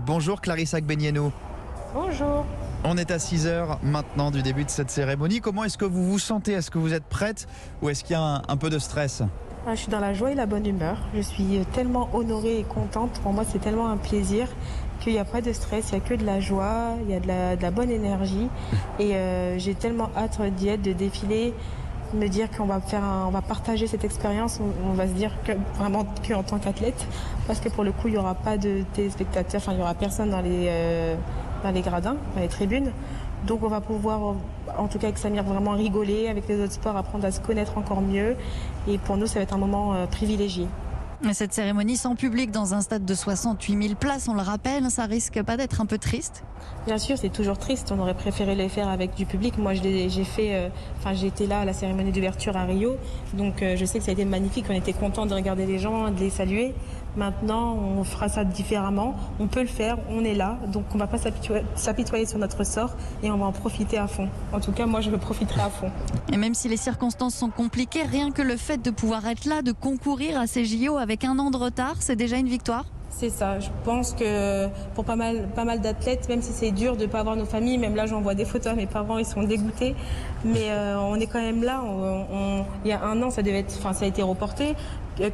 Bonjour Clarissa Agbenienou. Bonjour. On est à 6h maintenant du début de cette cérémonie. Comment est-ce que vous vous sentez? Est-ce que vous êtes prête ou est-ce qu'il y a un peu de stress? Je suis dans la joie et la bonne humeur. Je suis tellement honorée et contente. Pour moi, c'est tellement un plaisir qu'il n'y a pas de stress, il n'y a que de la joie, il y a de la bonne énergie. Et j'ai tellement hâte d'y être, de défiler, me dire qu'on va on va partager cette expérience. On va se dire que vraiment qu'en tant qu'athlète, parce que pour le coup, il n'y aura pas de téléspectateurs, il n'y aura personne dans les gradins, dans les tribunes. Donc on va pouvoir, en tout cas avec Samir, vraiment rigoler avec les autres sports, apprendre à se connaître encore mieux. Et pour nous, ça va être un moment privilégié. Cette cérémonie sans public dans un stade de 68 000 places, on le rappelle, ça risque pas d'être un peu triste? Bien sûr, c'est toujours triste. On aurait préféré les faire avec du public. Moi, j'ai été là à la cérémonie d'ouverture à Rio. Donc, je sais que ça a été magnifique. On était contents de regarder les gens, de les saluer. Maintenant, on fera ça différemment. On peut le faire. On est là. Donc, on ne va pas s'apitoyer sur notre sort et on va en profiter à fond. En tout cas, moi, je profiterai à fond. Et même si les circonstances sont compliquées, rien que le fait de pouvoir être là, de concourir à ces JO avec un an de retard, c'est déjà une victoire? C'est ça, je pense que pour pas mal d'athlètes, même si c'est dur de ne pas avoir nos familles, même là j'envoie des photos à mes parents, ils sont dégoûtés, mais on est quand même là. Il y a un an, ça a été reporté.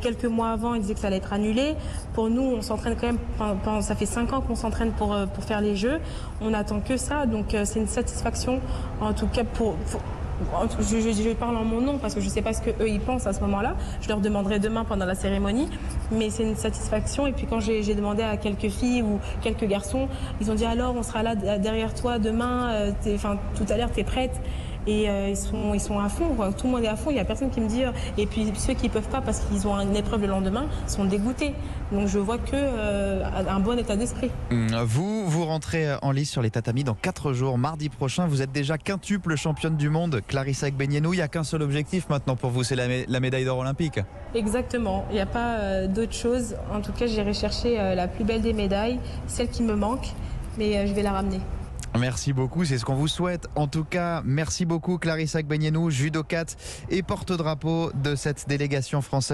Quelques mois avant, ils disaient que ça allait être annulé. Pour nous, on s'entraîne quand même, ça fait 5 ans qu'on s'entraîne pour faire les Jeux. On n'attend que ça, donc c'est une satisfaction, en tout cas je parle en mon nom parce que je ne sais pas ce qu'eux ils pensent à ce moment-là. Je leur demanderai demain pendant la cérémonie. Mais c'est une satisfaction. Et puis quand j'ai demandé à quelques filles ou quelques garçons, ils ont dit alors on sera là derrière toi demain, tout à l'heure t'es prête. Et ils sont à fond, quoi. Tout le monde est à fond, il n'y a personne qui me dit. Et puis ceux qui ne peuvent pas parce qu'ils ont une épreuve le lendemain sont dégoûtés. Donc je vois un bon état d'esprit. Vous rentrez en lice sur les tatamis dans 4 jours, mardi prochain. Vous êtes déjà quintuple championne du monde, Clarissa Agbenienou. Il n'y a qu'un seul objectif maintenant pour vous, c'est la médaille d'or olympique. Exactement, il n'y a pas d'autre chose. En tout cas, j'irai chercher la plus belle des médailles, celle qui me manque, mais je vais la ramener. Merci beaucoup, c'est ce qu'on vous souhaite. En tout cas, merci beaucoup Clarissa Agbenienou, judokate et porte-drapeau de cette délégation française.